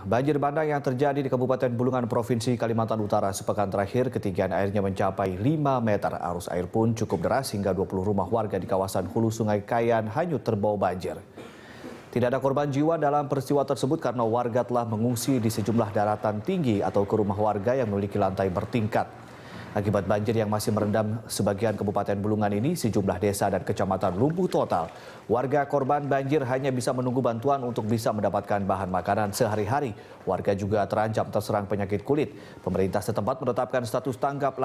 Banjir bandang yang terjadi di Kabupaten Bulungan, Provinsi Kalimantan Utara sepekan terakhir, ketinggian airnya mencapai 5 meter. Arus air pun cukup deras hingga 20 rumah warga di kawasan hulu Sungai Kayan hanyut terbawa banjir. Tidak ada korban jiwa dalam peristiwa tersebut karena warga telah mengungsi di sejumlah daratan tinggi atau ke rumah warga yang memiliki lantai bertingkat. Akibat banjir yang masih merendam sebagian Kabupaten Bulungan ini, sejumlah desa dan kecamatan lumpuh total. Warga korban banjir hanya bisa menunggu bantuan untuk bisa mendapatkan bahan makanan sehari-hari. Warga juga terancam terserang penyakit kulit. Pemerintah setempat menetapkan status tanggap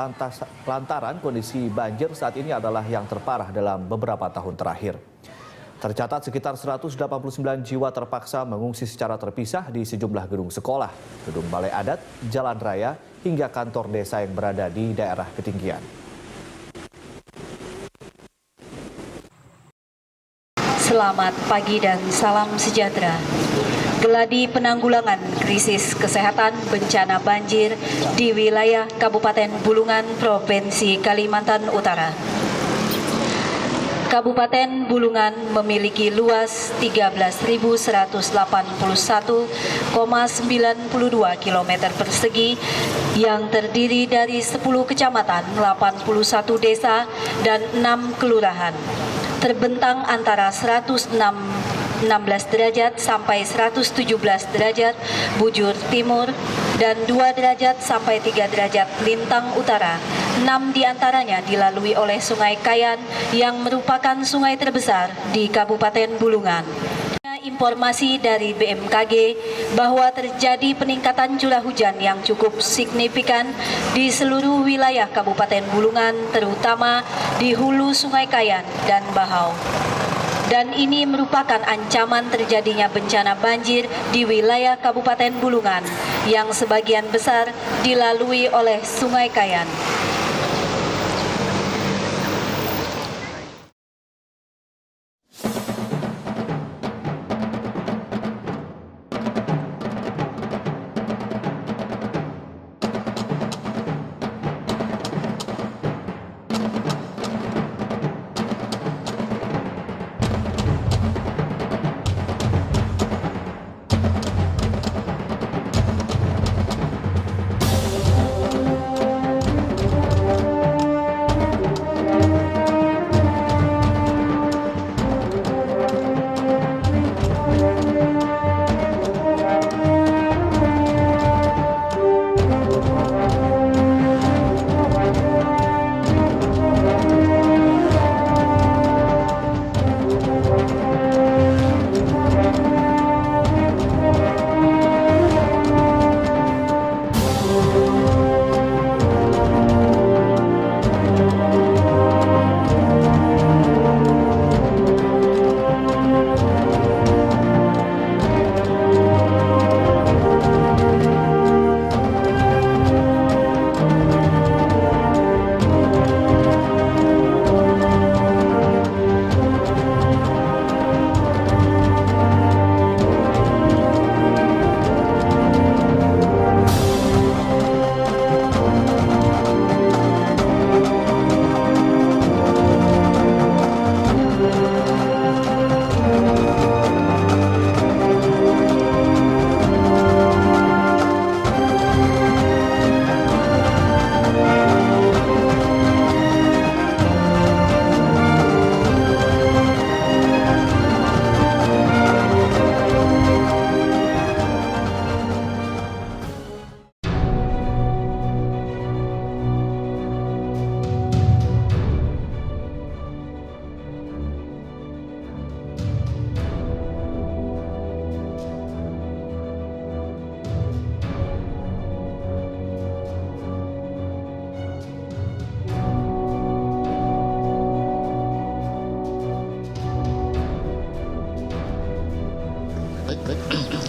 lantaran kondisi banjir saat ini adalah yang terparah dalam beberapa tahun terakhir. Tercatat sekitar 189 jiwa terpaksa mengungsi secara terpisah di sejumlah gedung sekolah, gedung balai adat, jalan raya, hingga kantor desa yang berada di daerah ketinggian. Selamat pagi dan salam sejahtera. Geladi penanggulangan krisis kesehatan bencana banjir di wilayah Kabupaten Bulungan, Provinsi Kalimantan Utara. Kabupaten Bulungan memiliki luas 13.181,92 km persegi yang terdiri dari 10 kecamatan, 81 desa, dan 6 kelurahan. Terbentang antara 116 derajat sampai 117 derajat bujur timur dan 2 derajat sampai 3 derajat lintang utara. 6 diantaranya dilalui oleh Sungai Kayan yang merupakan sungai terbesar di Kabupaten Bulungan. Informasi dari BMKG bahwa terjadi peningkatan curah hujan yang cukup signifikan di seluruh wilayah Kabupaten Bulungan, terutama di hulu Sungai Kayan dan Bahau. Dan ini merupakan ancaman terjadinya bencana banjir di wilayah Kabupaten Bulungan yang sebagian besar dilalui oleh Sungai Kayan.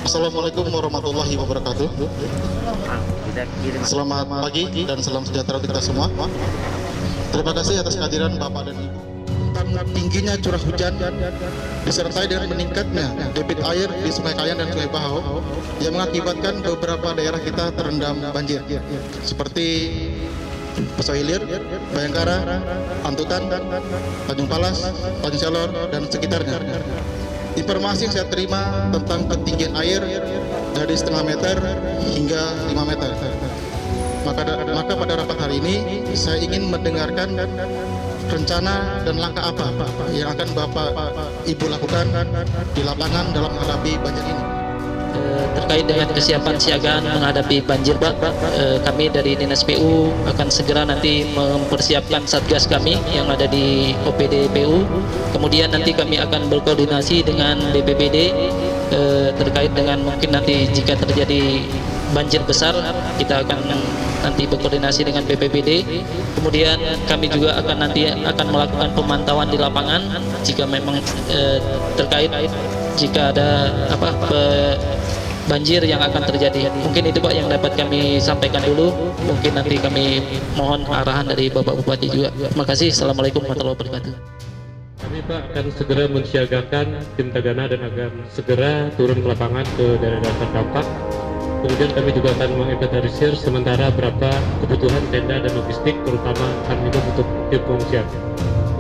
Assalamualaikum warahmatullahi wabarakatuh. Selamat pagi dan salam sejahtera untuk kita semua. Terima kasih atas kehadiran Bapak dan Ibu. Tentang tingginya curah hujan disertai dengan meningkatnya debit air di Sungai Kayan dan Sungai Bahau yang mengakibatkan beberapa daerah kita terendam banjir seperti Pesau Hilir, Bayangkara, Antutan, Tanjung Palas, Tanjung Selor, dan sekitarnya. Informasi yang saya terima tentang ketinggian air dari setengah meter hingga 5 meter. Maka pada rapat hari ini saya ingin mendengarkan rencana dan langkah apa yang akan Bapak Ibu lakukan di lapangan dalam menghadapi banjir ini. Terkait dengan kesiapan siagaan menghadapi banjir, Pak, kami dari Dinas PU akan segera nanti mempersiapkan satgas kami yang ada di OPD PU. Kemudian nanti kami akan berkoordinasi dengan BPBD terkait dengan mungkin nanti jika terjadi banjir besar, kita akan nanti berkoordinasi dengan BPBD. Kemudian kami juga akan melakukan pemantauan di lapangan jika memang terkait jika ada banjir yang akan terjadi. Mungkin itu Pak yang dapat kami sampaikan dulu. Mungkin nanti kami mohon arahan dari Bapak Bupati juga. Terima kasih. Assalamualaikum warahmatullahi wabarakatuh. Kami Pak akan segera mensiagakan tim tagana dan akan segera turun ke lapangan ke daerah-daerah terdampak. Kemudian kami juga akan menginventarisir sementara berapa kebutuhan tenda dan logistik, terutama minimum untuk tim pengungsian.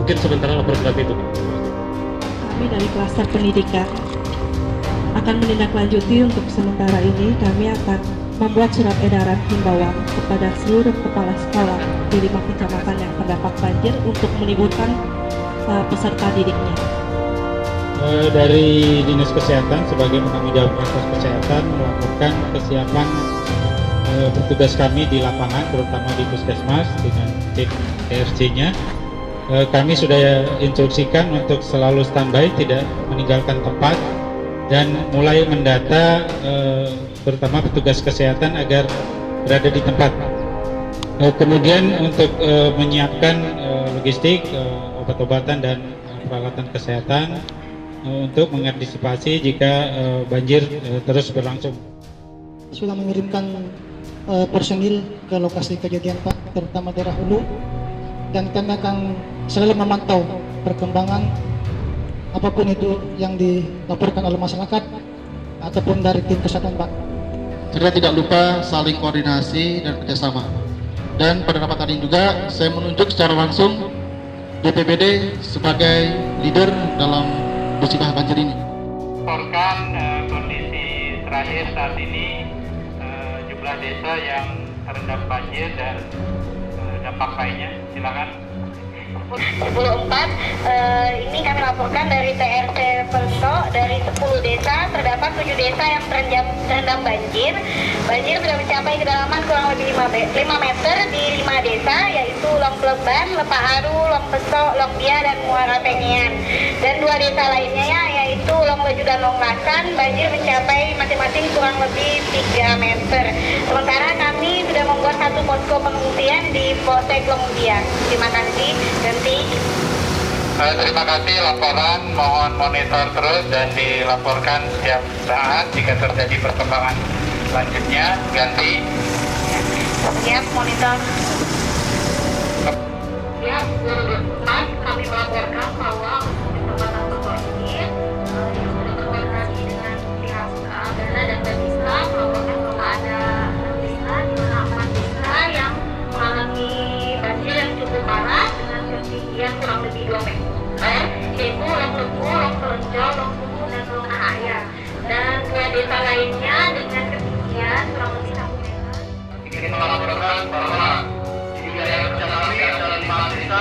Mungkin sementara laporan kami itu. Kami dari klaster pendidikan akan menindaklanjuti. Untuk sementara ini kami akan membuat surat edaran himbauan kepada seluruh kepala sekolah di 5 kecamatan yang terdampak banjir untuk meliburkan peserta didiknya. Dari Dinas Kesehatan sebagai penanggung jawab proses kesehatan melakukan kesiapan petugas kami di lapangan, terutama di puskesmas dengan tim TRC-nya. Kami sudah instruksikan untuk selalu standby, tidak meninggalkan tempat, dan mulai mendata terutama petugas kesehatan agar berada di tempat. Kemudian untuk menyiapkan logistik, obat-obatan dan peralatan kesehatan untuk mengantisipasi jika banjir terus berlangsung. Sudah mengirimkan personil ke lokasi kejadian Pak, terutama daerah hulu, dan kami akan selalu memantau perkembangan apapun itu yang dilaporkan oleh masyarakat ataupun dari tim kesehatan Pak. Serta tidak lupa saling koordinasi dan kerjasama. Dan pada rapat hari ini juga saya menunjuk secara langsung BPBD sebagai leader dalam musibah banjir ini. Melaporkan kondisi terakhir saat ini jumlah desa yang terendam banjir dan dampak lainnya. Silakan. 24 ini kami laporkan dari TRT Pelso, dari 10 desa terdapat 7 desa yang terendam banjir. Banjir sudah mencapai kedalaman kurang lebih 5 meter di 5 desa, yaitu Long Pleban, Lepaharu, Long Peso, Long Bia, dan Muara Pengean. Dan 2 desa lainnya yaitu Long Leju dan Long Lasan, banjir mencapai masing-masing kurang lebih 3 meter. Sementara kami sudah membuat 1 posko pengungsian di Polsek Long Bia. Terima kasih. Terima kasih laporan, mohon monitor terus dan dilaporkan setiap saat jika terjadi perkembangan selanjutnya. Ganti. Siap, monitor. Siap, kami melaporkan bahwa perkembangan terbanjir yang sudah berkoordinasi dengan pihak Dana dan Babinsa melaporkan bahwa ada 6 desa, di mana 4 desa yang mengalami banjir yang cukup parah dengan ketinggian kurang lebih 2 meter, yaitu Long Lebu, Long Telonjol, Long Kubu, dan Long Ahaya. Dan 2 desa lainnya dengan ketinggian kurang lebih 1 meter. Ingin melaporkan bahwa di wilayah kerja kami ada 5 desa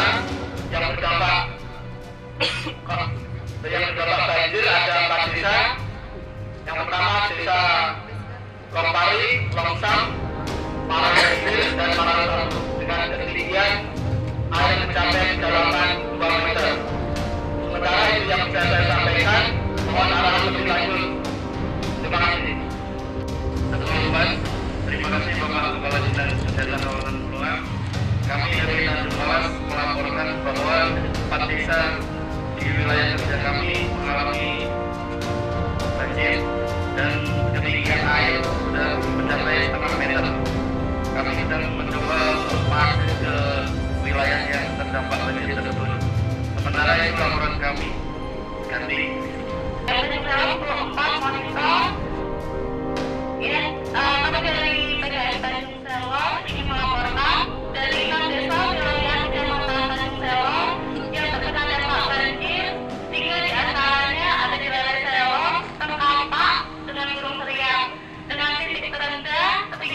yang terdampak banjir, ada 4 desa. Yang pertama desa Long Pari, Long Sam, Marangkir, dan Marangkir dengan ketinggian air mencapai kedalaman 2 meter. Sementara itu yang bisa saya sampaikan, mohon arahan lebih lanjut. Terima kasih. Terima kasih Bapak Kepala Dinas Kesehatan Kabupaten Bulungan. Kami dari Tanjung Mas melaporkan bahwa 4 desa di wilayah kerja kami mengalami banjir dan ketinggian air sudah mencapai setengah meter. Kami sedang mencoba untuk masuk ke wilayah yang terdampak banjir tersebut. Sementara itu laporan kami. Ganti. Dari 24 monitor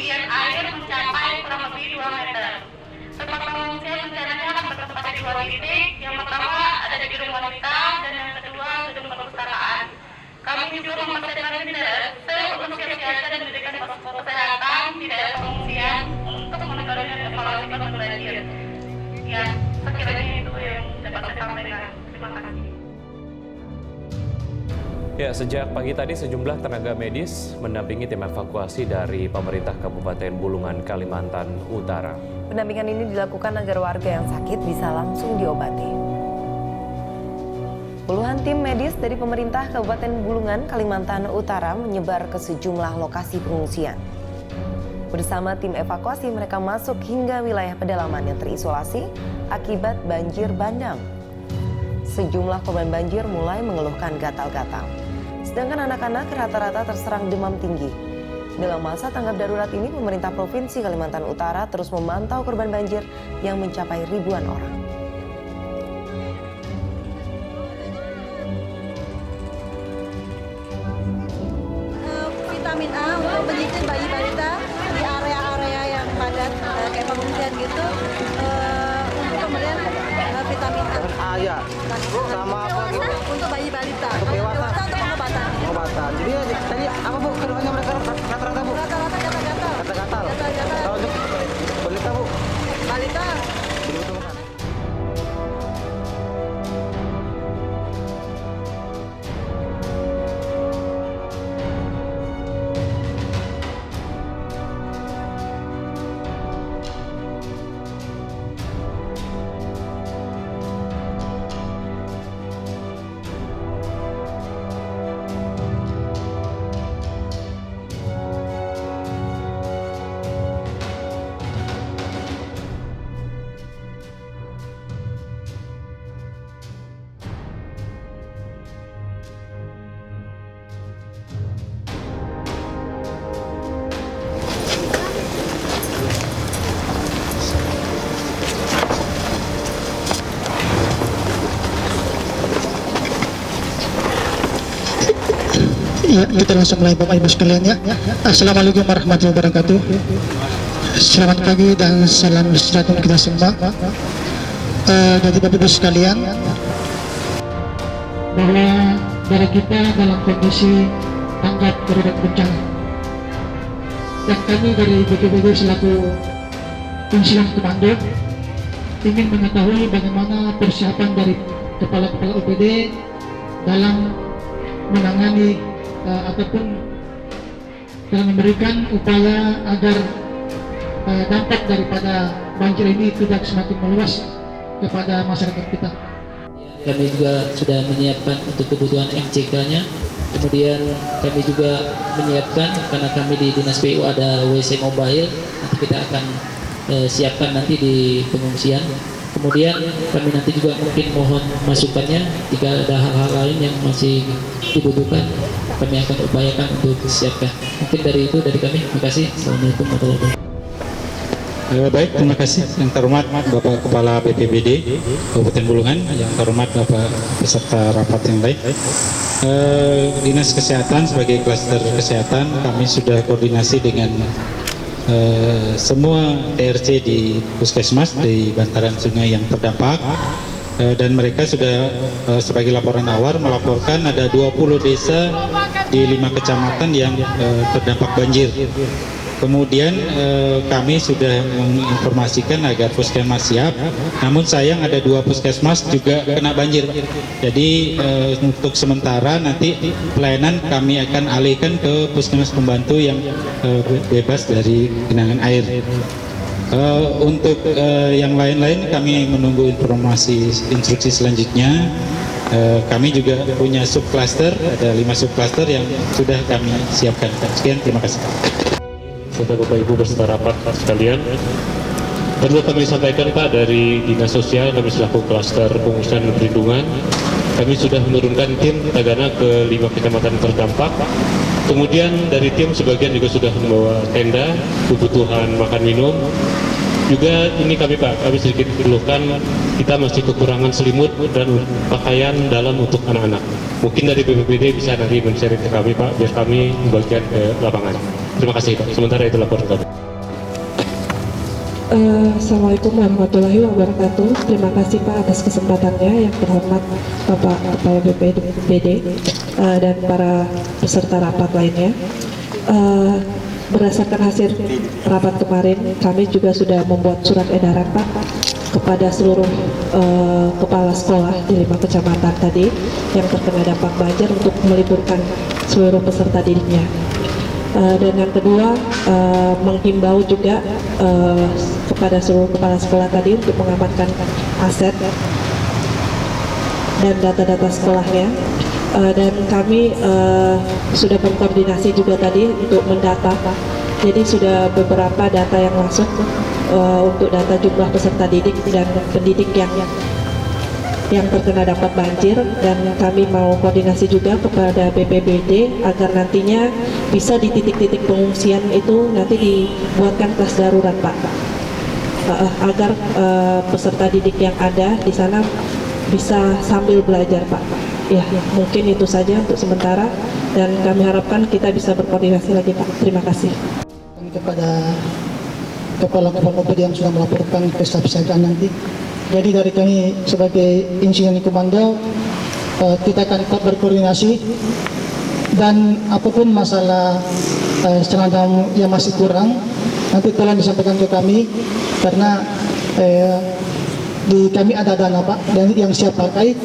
ketinggian air mencapai kurang lebih 2 meter. Tempat pengungsian rencananya akan bertempat di 2 titik. Yang pertama ada di gedung wanita dan yang kedua gedung perpustakaan. Kami juga mempersiapkan untuk siap-siaga dan mendirikan posko kesehatan di daerah pengungsian untuk menangani evaluasi korban banjir. Ya, sekiranya itu yang dapat saya sampaikan. Terima kasih. Ya, sejak pagi tadi sejumlah tenaga medis mendampingi tim evakuasi dari pemerintah Kabupaten Bulungan, Kalimantan Utara. Pendampingan ini dilakukan agar warga yang sakit bisa langsung diobati. Puluhan tim medis dari pemerintah Kabupaten Bulungan, Kalimantan Utara menyebar ke sejumlah lokasi pengungsian. Bersama tim evakuasi mereka masuk hingga wilayah pedalaman yang terisolasi akibat banjir bandang. Sejumlah korban banjir mulai mengeluhkan gatal-gatal. Sedangkan anak-anak rata-rata terserang demam tinggi. Dalam masa tanggap darurat ini, pemerintah Provinsi Kalimantan Utara terus memantau korban banjir yang mencapai ribuan orang. Vitamin A untuk menyisir bayi balita di area-area yang padat kayak pengungsian gitu. Untuk pemberian vitamin A. Ya. Sama apa Bu? Untuk bayi balita. Untuk dewasa untuk pengobatan. Pengobatan. Jadi tadi apa Bu keluhannya mereka rata-rata Bu? Rata-rata gatal-gatal. Gatal-gatal. Gatal-gatal. Kalau untuk balita Bu? Balita. Ya, kita langsung mulai Bapak Ibu sekalian ya. Assalamualaikum warahmatullahi wabarakatuh. Selamat pagi dan salam sejahtera kita semua. Dari Bapak Ibu sekalian, bahwa dari kita dalam kondisi tanggap darurat bencana. Dan kami dari BPBD selaku Insilan Komando ingin mengetahui bagaimana persiapan dari kepala-kepala OPD dalam menangani ataupun dalam memberikan upaya agar dampak daripada banjir ini tidak semakin meluas kepada masyarakat kita. Kami juga sudah menyiapkan untuk kebutuhan MCK-nya. Kemudian kami juga menyiapkan, karena kami di Dinas PU ada WC mobile, nanti kita akan siapkan nanti di pengungsian. Kemudian kami nanti juga mungkin mohon masukannya jika ada hal-hal lain yang masih dibutuhkan, kami akan upayakan untuk disiapkan. Mungkin dari itu dari kami. Terima kasih. Assalamualaikum warahmatullahi wabarakatuh. Baik, terima kasih yang terhormat Bapak Kepala BPBD Kabupaten Bulungan, yang terhormat Bapak peserta rapat yang lain. Dinas Kesehatan sebagai klaster kesehatan, kami sudah koordinasi dengan semua TRC di Puskesmas di bantaran sungai yang terdampak, dan mereka sudah sebagai laporan awal melaporkan ada 20 desa di 5 kecamatan yang terdampak banjir. Kemudian kami sudah menginformasikan agar puskesmas siap, namun sayang ada 2 puskesmas juga kena banjir. Jadi untuk sementara nanti pelayanan kami akan alihkan ke puskesmas pembantu yang bebas dari genangan air. Untuk yang lain-lain kami menunggu informasi instruksi selanjutnya. Kami juga punya subcluster, ada 5 subcluster yang sudah kami siapkan. Sekian, terima kasih. Bapak Ibu beserta rapat sekalian, perlu kami sampaikan Pak, dari Dinas Sosial kami selaku klaster pengungsian dan perlindungan, kami sudah menurunkan tim tagana ke 5 kecamatan terdampak. Kemudian dari tim sebagian juga sudah membawa tenda, kebutuhan makan minum. Juga ini kami sedikit keluhkan, kita masih kekurangan selimut dan pakaian dalam untuk anak-anak. Mungkin dari BPBD bisa nanti men-sharing ke kami Pak, biar kami membagikan ke lapangan. Terima kasih Pak. Sementara itu laporan kami. Assalamualaikum warahmatullahi wabarakatuh. Terima kasih Pak atas kesempatannya. Yang terhormat Bapak Kepala BPBD dan para peserta rapat lainnya. Berdasarkan hasil rapat kemarin, kami juga sudah membuat surat edaran Pak kepada seluruh kepala sekolah di 5 kecamatan tadi yang terkena dampak banjir untuk meliburkan seluruh peserta didiknya. Dan yang kedua, menghimbau juga kepada seluruh kepala sekolah tadi untuk mengamankan aset dan data-data sekolahnya. Dan kami sudah berkoordinasi juga tadi untuk mendata. Jadi sudah beberapa data yang masuk untuk data jumlah peserta didik dan pendidik yang terkena dampak banjir, dan kami mau koordinasi juga kepada BPBD agar nantinya bisa di titik-titik pengungsian itu nanti dibuatkan kelas darurat Pak, agar peserta didik yang ada di sana bisa sambil belajar Pak. Ya, mungkin itu saja untuk sementara, dan kami harapkan kita bisa berkoordinasi lagi Pak. Terima kasih. Kepada kepala-kepala OPD yang sudah melaporkan kesiapsiagaan nanti. Jadi dari kami sebagai Insiden Komando, kita akan tetap berkoordinasi, dan apapun masalah seragam yang masih kurang, nanti tolong disampaikan ke kami, karena di kami ada dana Pak, dan yang siap pakai,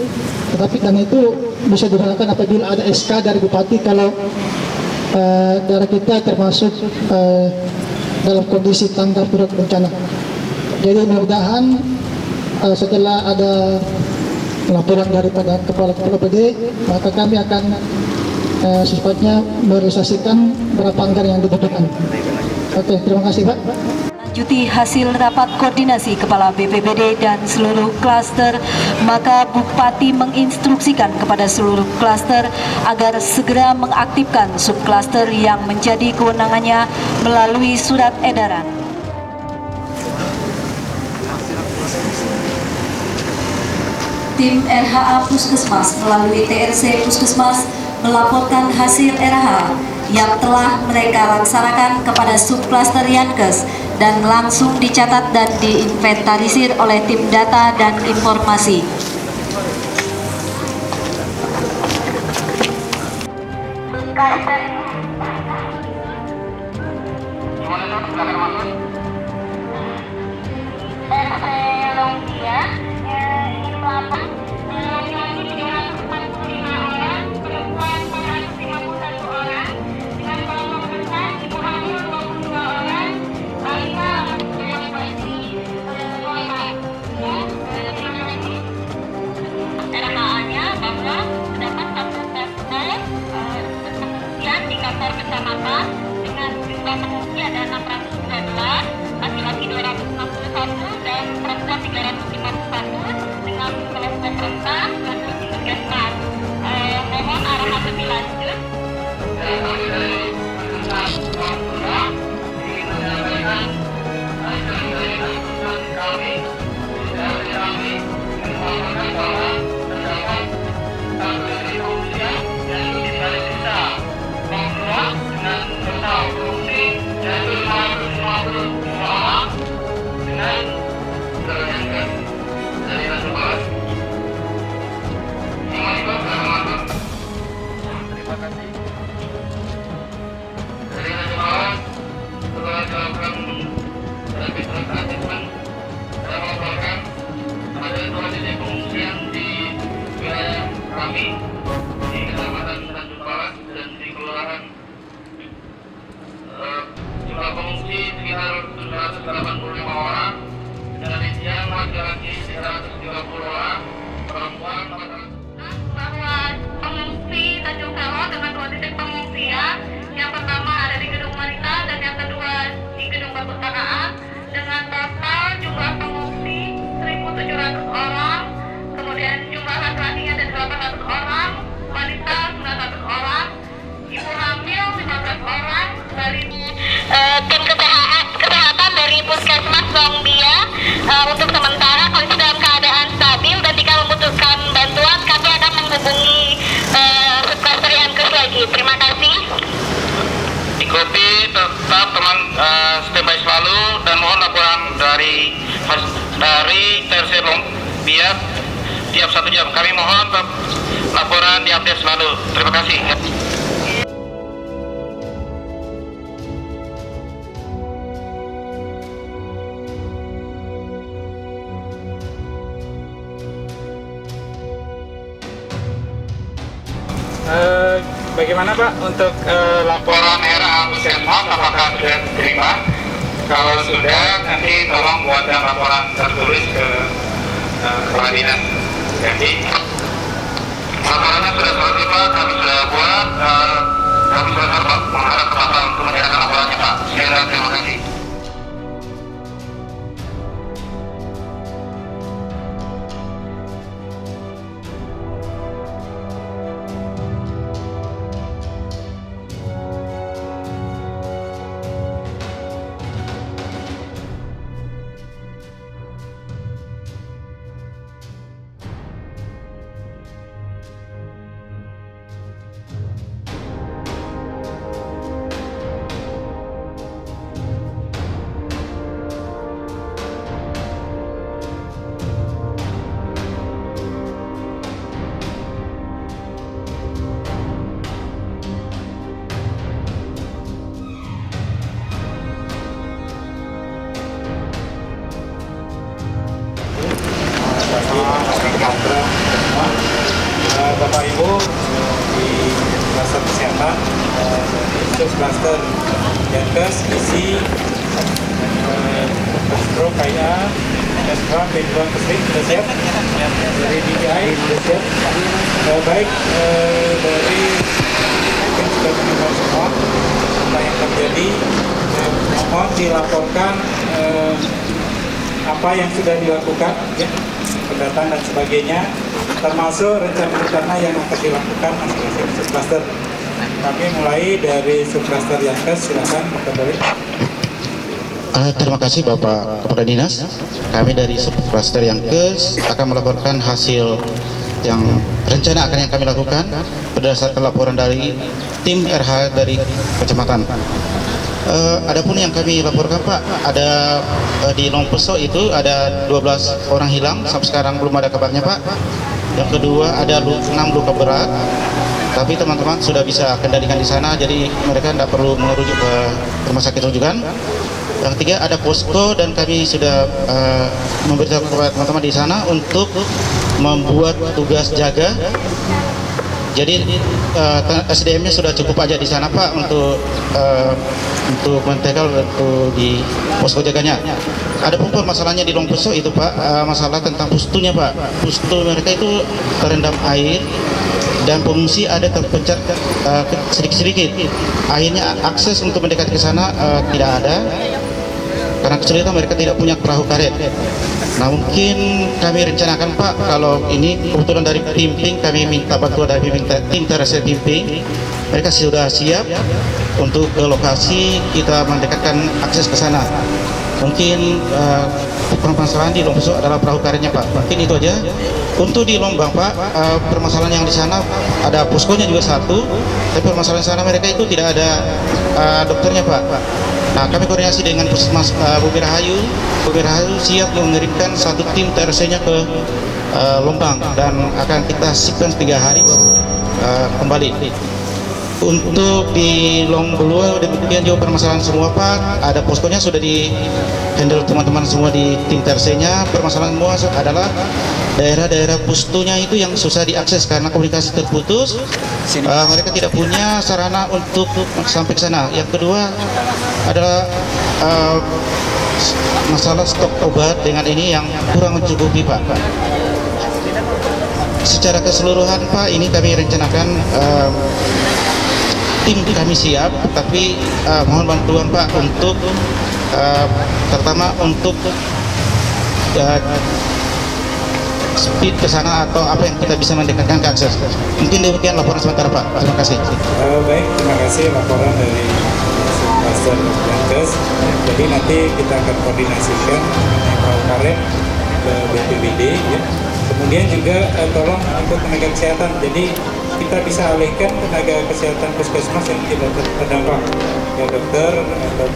tetapi dana itu bisa digunakan apabila ada SK dari Bupati kalau daerah kita termasuk dalam kondisi tanggap darurat bencana. Jadi mudah-mudahan setelah ada laporan daripada kepala-kepala PD, maka kami akan secepatnya merealisasikan berapa anggaran yang dibutuhkan. Oke, terima kasih Pak. Lanjuti hasil rapat koordinasi Kepala BPBD dan seluruh klaster, maka Bupati menginstruksikan kepada seluruh klaster agar segera mengaktifkan subklaster yang menjadi kewenangannya melalui surat edaran. Tim RHA Puskesmas melalui TRC Puskesmas melaporkan hasil RH yang telah mereka laksanakan kepada subklaster Yankes dan langsung dicatat dan diinventarisir oleh tim data dan informasi. Kecamatan dengan jumlah pengungsi ada 619, laki-laki 261 dan perempuan 351 dengan kelompok rentan dan puskesmas. Mohon arahan lebih lanjut. Jumlah pengungsi sekitar 785 orang, dari siang laki-laki 330 orang, perempuan 400. Bahwa pengungsi Tanjung Selo dengan 2 titik pengungsian, yang pertama ada di Gedung Marina dan yang kedua di Gedung Perpustakaan, dengan total jumlah pengungsi 1.700 orang, kemudian jumlah laki-lakinya ada 800 orang, wanita 900 orang, ibu hamil 15 orang, balita. Tim kesehatan dari Puskesmas Zongbia untuk sementara kondisi dalam keadaan stabil, dan jika membutuhkan bantuan kami akan menghubungi subklaster Yankes lagi. Terima kasih. Ikuti tetap teman standby selalu dan mohon laporan dari dari TRC Biak tiap 1 jam. Kami mohon laporan diupdate selalu. Terima kasih. Bagaimana Pak untuk laporan era Puskesmas, apakah sudah diterima? Kalau sudah, nanti tolong buatkan laporan tertulis ke Kepala Dinas. Jadi Laporannya sudah selesai Pak, kami sudah buat, kami sudah mengharap ke Bapak untuk menyerahkan laporannya Pak. Sekali lagi terima kasih. Bapak Ibu di kluster kesehatan dari kluster Yankes, isi Pro KIA, SK, P2 Kesrik sudah siap, dari DPI sudah siap, baik dari mungkin sudah mendengar semua apa yang terjadi. Mohon dilaporkan apa yang sudah dilakukan, ya, pendataan dan sebagainya, termasuk rencana-rencana yang akan dilakukan masing-masing subcluster. Kami mulai dari subcluster Yankes, silakan Dr. Balik. Terima kasih Bapak Kepala Dinas. Kami dari subcluster Yankes akan melaporkan hasil yang rencana akan yang kami lakukan berdasarkan laporan dari tim RH dari kecamatan. Adapun yang kami laporkan Pak, ada di Longpeso itu ada 12 orang hilang, sampai sekarang belum ada kabarnya Pak. Yang kedua ada 6 luka berat, tapi teman-teman sudah bisa kendalikan di sana, jadi mereka tidak perlu merujuk ke rumah sakit rujukan. Yang ketiga ada posko, dan kami sudah memberitahu kepada teman-teman di sana untuk membuat tugas jaga. Jadi SDM-nya sudah cukup aja di sana Pak untuk mentegal untuk di posko jaganya. Ada pun permasalahannya di Longpeso itu Pak, masalah tentang pustunya Pak. Pustu mereka itu terendam air dan pengungsi ada terpencar sedikit-sedikit. Akhirnya akses untuk mendekat ke sana tidak ada karena kesulitan, mereka tidak punya perahu karet. Nah, mungkin kami rencanakan Pak, kalau ini kebetulan dari Pimping, kami minta bantuan dari tim TRC Pimping. Mereka sudah siap untuk ke lokasi, kita mendekatkan akses ke sana. Mungkin permasalahan di Longpeso adalah perahu karetnya Pak. Mungkin itu aja. Untuk di Lombang Pak, permasalahan yang di sana ada poskonya juga satu, tapi permasalahan di sana mereka itu tidak ada dokternya Pak. Nah, kami koordinasi dengan Puskesmas Bobi Rahayu. Bobi Rahayu siap mengirimkan satu tim TRC-nya ke Lombang, dan akan kita sipkan 3 hari kembali. Untuk di Longbelua demikian juga permasalahan semua Pak, ada poskonya sudah di handle teman-teman semua di tim TRC-nya. Permasalahan semua adalah daerah-daerah pustunya itu yang susah diakses karena komunikasi terputus. Mereka tidak punya sarana untuk sampai ke sana. Yang kedua adalah masalah stok obat dengan ini yang kurang mencukupi Pak. Secara keseluruhan Pak, ini kami rencanakan tim kami siap, tapi mohon bantuan Pak untuk terutama untuk speed ke sana atau apa yang kita bisa mendekatkan ke akses. Mungkin demikian laporan sementara Pak. Terima kasih. Baik, terima kasih laporan dari subcluster Yankes. Jadi nanti kita akan koordinasikan mengenai perahu karet ke BPBD, ya. Kemudian juga tolong untuk tenaga kesehatan. Jadi kita bisa alihkan tenaga kesehatan puskesmas yang tidak terdampak, ya dokter atau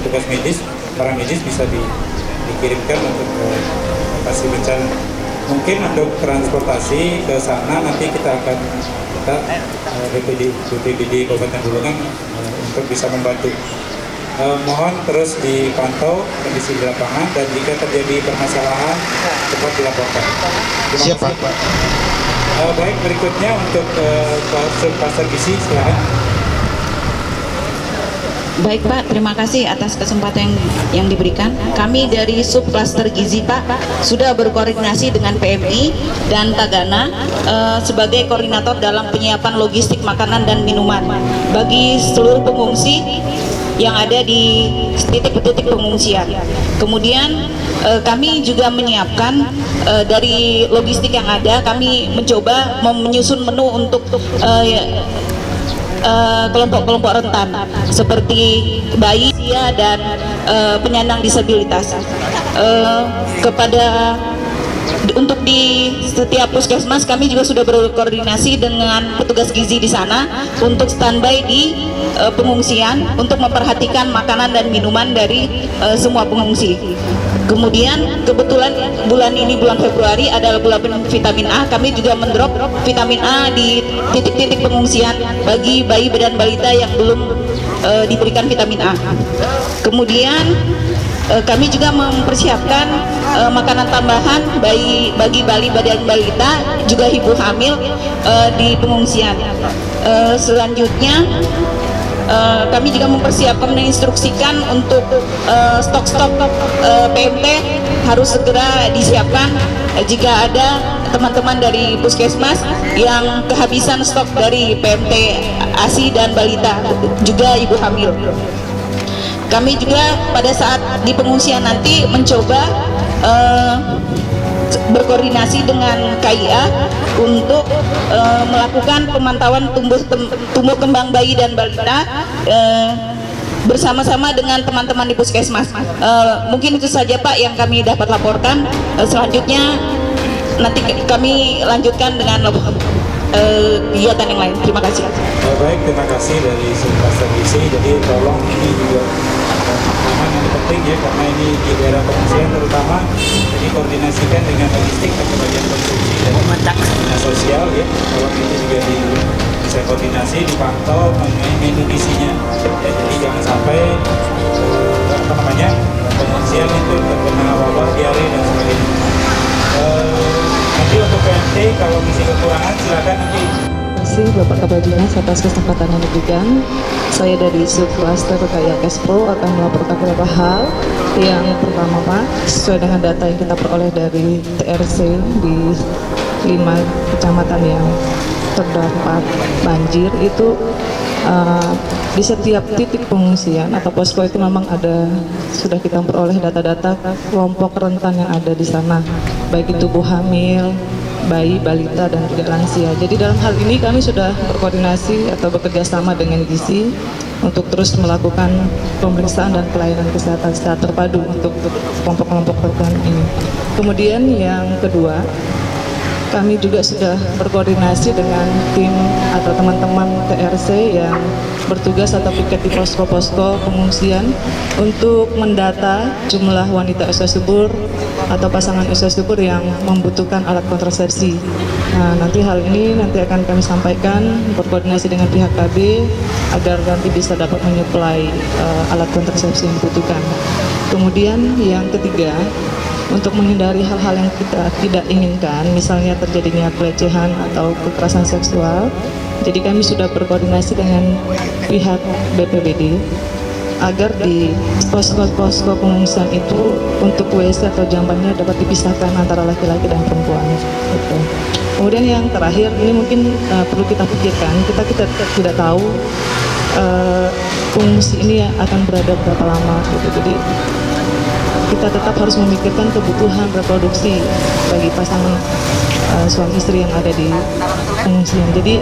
tugas medis, para medis bisa dikirimkan untuk ke lokasi bencana. Mungkin untuk transportasi ke sana nanti kita akan BPBD Kabupaten Bulungan untuk bisa membantu. Mohon terus dipantau kondisi di lapangan dan jika terjadi permasalahan cepat dilaporkan. Terima kasih. Baik, berikutnya untuk Subkluster Gizi, silakan. Baik Pak, terima kasih atas kesempatan yang diberikan. Kami dari Subkluster Gizi Pak sudah berkoordinasi dengan PMI dan Tagana sebagai koordinator dalam penyiapan logistik makanan dan minuman bagi seluruh pengungsi yang ada di titik-titik pengungsian. Kemudian kami juga menyiapkan dari logistik yang ada, kami mencoba menyusun menu untuk kelompok-kelompok rentan seperti bayi, usia dan penyandang disabilitas. Untuk di setiap puskesmas kami juga sudah berkoordinasi dengan petugas gizi di sana untuk standby di pengungsian untuk memperhatikan makanan dan minuman dari semua pengungsi. Kemudian kebetulan bulan ini, bulan Februari adalah bulan vitamin A, kami juga mendrop vitamin A di titik-titik pengungsian bagi bayi dan balita yang belum diberikan vitamin A. Kemudian kami juga mempersiapkan makanan tambahan bagi bayi dan balita, juga ibu hamil di pengungsian. Selanjutnya kami juga mempersiapkan, menginstruksikan untuk stok-stok PMT harus segera disiapkan jika ada teman-teman dari puskesmas yang kehabisan stok dari PMT ASI dan balita, juga ibu hamil. Kami juga pada saat di pengungsian nanti mencoba berkoordinasi dengan KIA untuk melakukan pemantauan tumbuh kembang bayi dan balita bersama-sama dengan teman-teman di puskesmas. Mungkin itu saja Pak yang kami dapat laporkan. Selanjutnya nanti kami lanjutkan dengan kegiatan yang lain. Terima kasih. Baik, terima kasih dari Subkluster Gizi. Jadi tolong ini juga pemahaman yang penting ya, karena ini di daerah pengungsian terutama, jadi koordinasikan dengan logistik atau bagian konsumsi dan dinas sosial ya. Tolong itu juga bisa koordinasi, dipantau mengenai menu gizinya ya, jadi jangan sampai pengungsian itu terkena wabah diare dan sebagainya. Nanti untuk PMT kalau gizi kekurangan silakan nanti. Terima kasih Bapak Kepala Dinas atas kesempatan yang diberikan. Saya dari Subkluster KIA Kespro akan melaporkan beberapa hal. Yang pertama Pak, sesuai dengan data yang kita peroleh dari TRC di 5 kecamatan yang terdampak banjir itu di setiap titik pengungsian atau posko itu memang ada, sudah kita peroleh data-data kelompok rentan yang ada di sana, baik itu ibu hamil, bayi, balita, dan juga lansia. Jadi dalam hal ini kami sudah berkoordinasi atau bekerja sama dengan gizi untuk terus melakukan pemeriksaan dan pelayanan kesehatan secara terpadu untuk kelompok-kelompok rentan ini. Kemudian yang kedua, kami juga sudah berkoordinasi dengan tim atau teman-teman TRC yang bertugas atau piket di posko-posko pengungsian untuk mendata jumlah wanita usia subur atau pasangan usia subur yang membutuhkan alat kontrasepsi. Nah, nanti hal ini akan kami sampaikan berkoordinasi dengan pihak KB agar nanti bisa dapat menyuplai alat kontrasepsi yang dibutuhkan. Kemudian yang ketiga, untuk menghindari hal-hal yang kita tidak inginkan, misalnya terjadinya pelecehan atau kekerasan seksual, jadi kami sudah berkoordinasi dengan pihak BPBD agar di posko-posko pengungsian itu untuk WC atau jambannya dapat dipisahkan antara laki-laki dan perempuan. Gitu. Kemudian yang terakhir, ini mungkin perlu kita pikirkan, kita tidak tahu pengungsi ini akan berada berapa lama. Gitu. Jadi kita tetap harus memikirkan kebutuhan reproduksi bagi pasangan suami istri yang ada di pengungsian. Jadi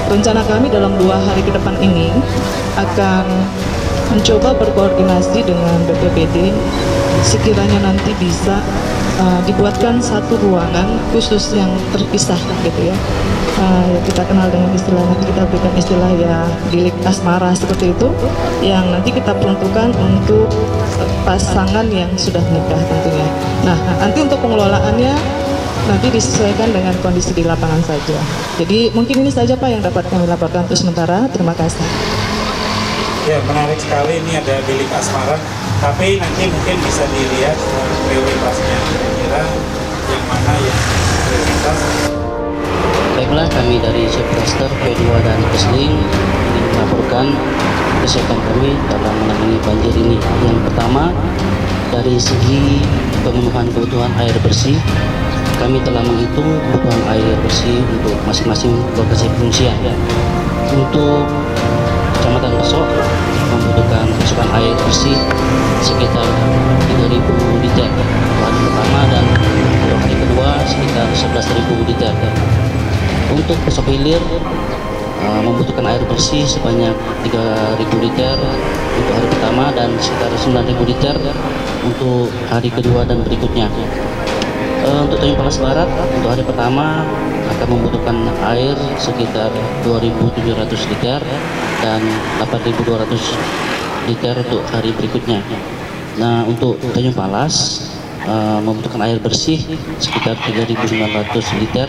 rencana kami dalam 2 hari ke depan ini akan mencoba berkoordinasi dengan BPBD sekiranya nanti bisa dibuatkan satu ruangan khusus yang terpisah gitu ya. Kita kenal dengan istilah, nanti kita berikan istilah ya bilik asmara seperti itu, yang nanti kita peruntukkan untuk pasangan yang sudah menikah tentunya. Nah, nanti untuk pengelolaannya nanti disesuaikan dengan kondisi di lapangan saja. Jadi mungkin ini saja Pak yang dapat kami laporkan untuk sementara. Terima kasih. Ya, menarik sekali, ini ada bilik asmara, tapi nanti mungkin bisa dilihat prioritasnya, kira-kira yang mana yang prioritas. Baiklah, kami dari Subklaster P2 dan Kesling ingin melaporkan kesiapan kami dalam menangani banjir ini. Yang pertama, dari segi pemenuhan kebutuhan air bersih, kami telah menghitung kebutuhan air bersih untuk masing-masing lokasi pengungsian. Untuk Kecamatan Besok membutuhkan pasokan air bersih sekitar 3.000 liter untuk hari pertama, dan untuk hari kedua sekitar 11.000 liter. Untuk Besok Hilir membutuhkan air bersih sebanyak 3.000 liter untuk hari pertama dan sekitar 9.000 liter untuk hari kedua dan berikutnya. Untuk Tanjung Palas Barat untuk hari pertama akan membutuhkan air sekitar 2.700 liter dan 8.200 liter untuk hari berikutnya. Nah, untuk Tanjung Palas membutuhkan air bersih sekitar 3.900 liter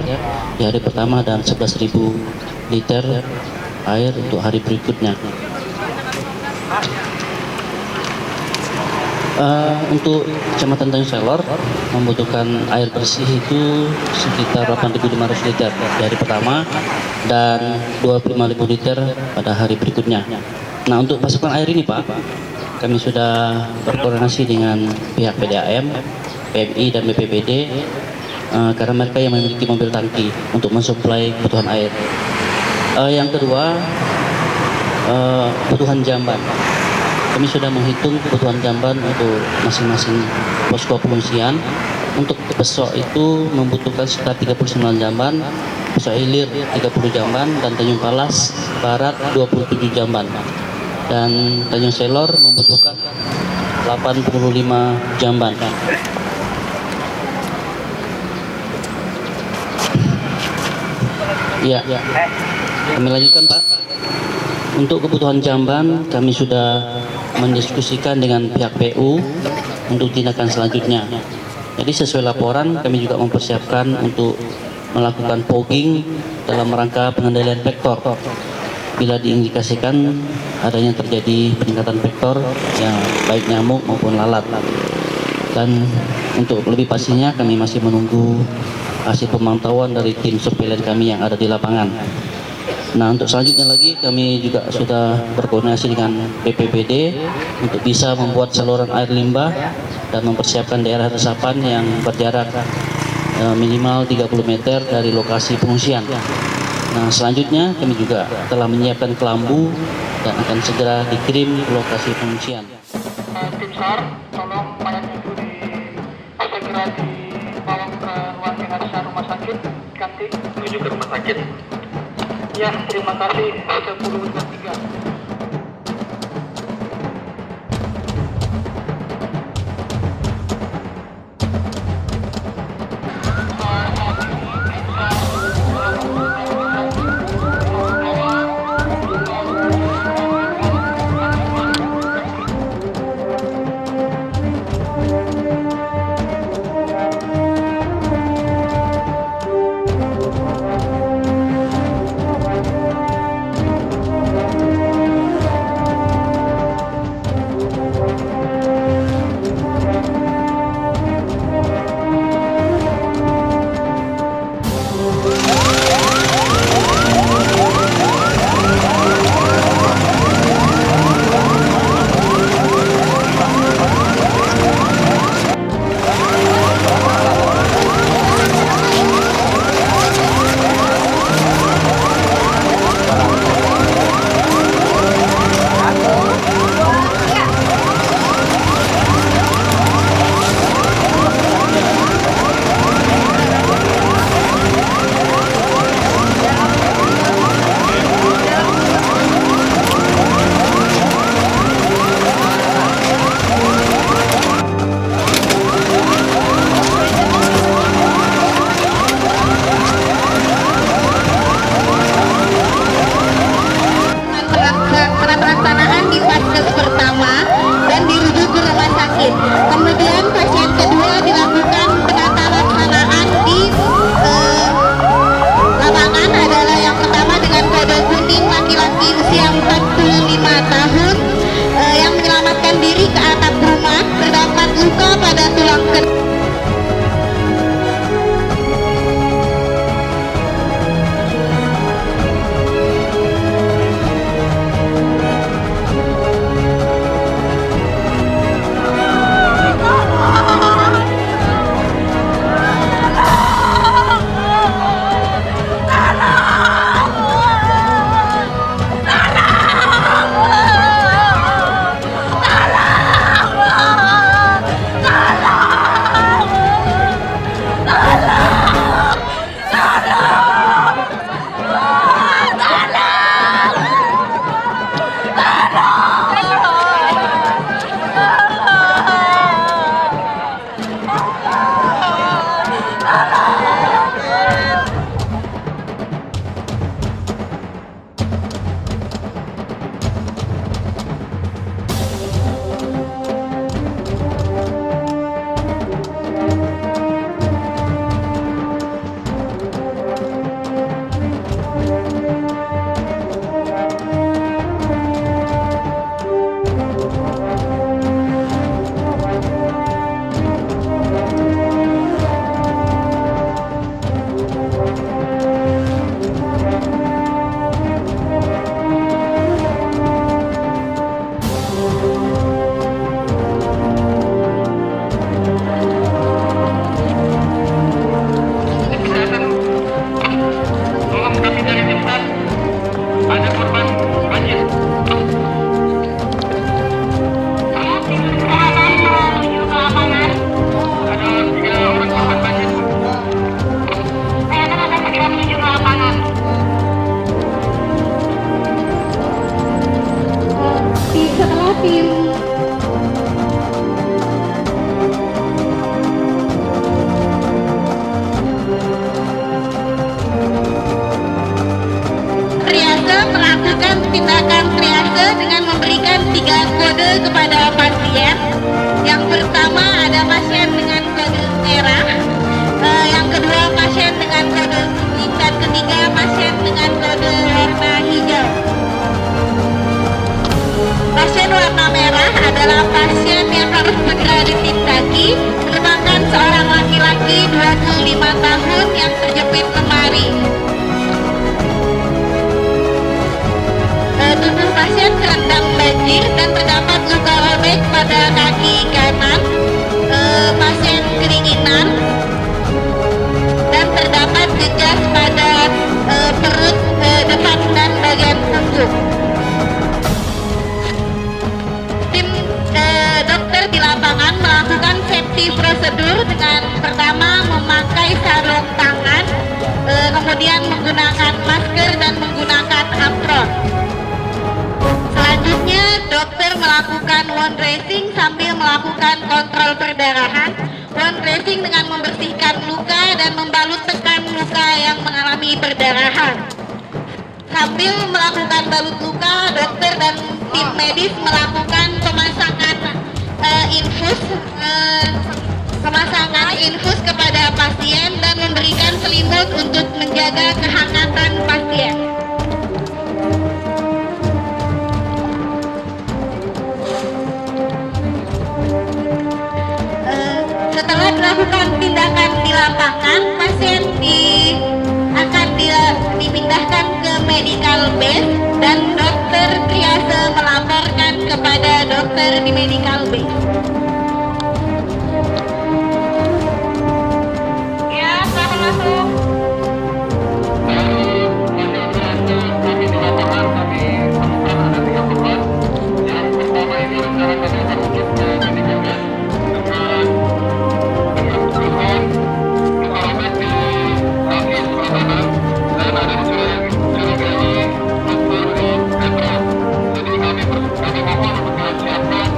di hari pertama dan 11.000 liter air untuk hari berikutnya. Untuk Kecamatan Tanjung Selor membutuhkan air bersih itu sekitar 8.500 liter di hari pertama dan 25.000 liter pada hari berikutnya. Nah, untuk pasokan air ini Pak, kami sudah berkoordinasi dengan pihak PDAM, PMI dan BPBD karena mereka yang memiliki mobil tangki untuk mensuplai kebutuhan air. Yang kedua, kebutuhan jamban. Kami sudah menghitung kebutuhan jamban untuk masing-masing posko pengungsian. Untuk Besok itu membutuhkan sekitar 39 jamban, Besok Hilir 30 jamban, dan Tanjung Palas Barat 27 jamban. Dan Tanjung Selor membutuhkan 85 jamban. Ya, kami lanjutkan Pak. Untuk kebutuhan jamban kami sudah mendiskusikan dengan pihak PU untuk tindakan selanjutnya. Jadi sesuai laporan kami juga mempersiapkan untuk melakukan fogging dalam rangka pengendalian vektor bila diindikasikan adanya terjadi peningkatan vektor yang baik nyamuk maupun lalat. Dan untuk lebih pastinya kami masih menunggu hasil pemantauan dari tim surveillance kami yang ada di lapangan. Nah, untuk selanjutnya lagi kami juga sudah berkoordinasi dengan BPBD untuk bisa membuat saluran air limbah dan mempersiapkan daerah resapan yang berjarak minimal 30 meter dari lokasi pengungsian. Nah, selanjutnya kami juga telah menyiapkan kelambu dan akan segera dikirim ke lokasi pengungsian. Tim SAR, tolong mayat itu segera dibawa ke ruang jenazah rumah sakit, ganti menuju ke rumah sakit. Ya, terima kasih. 10.3. harus segera ditindaki merupakan seorang laki-laki 25 tahun yang terjepit lemari. Tubuh pasien terendam banjir dan terdapat luka robek pada kaki kanan. Pasien kedinginan dan terdapat jejas pada perut depan dan bagian punggung. Tim dokter di lapangan melakukan safety prosedur dengan pertama memakai sarung tangan, kemudian menggunakan masker dan menggunakan apron. Selanjutnya dokter melakukan wound dressing sambil melakukan kontrol perdarahan. Wound dressing dengan membersihkan luka dan membalut tekan luka yang mengalami perdarahan. Sambil melakukan balut luka, dokter dan tim medis melakukan pemasangan infus kepada pasien dan memberikan selimut untuk menjaga kehangatan pasien. Setelah melakukan tindakan di lapangan, pasien akan dipindahkan ke medical base dan dokter triase melaporkan kepada dokter di medical base. Ya, selamat masuk. Kami di lapangan kami temukan ada 3 korban. Yang pertama ini rencana kami akan menuju ke medical base dengan keluhan luka robek di kaki sebelah kanan dan ada dicurigai dokter di netral. Jadi kami mohon untuk siapkan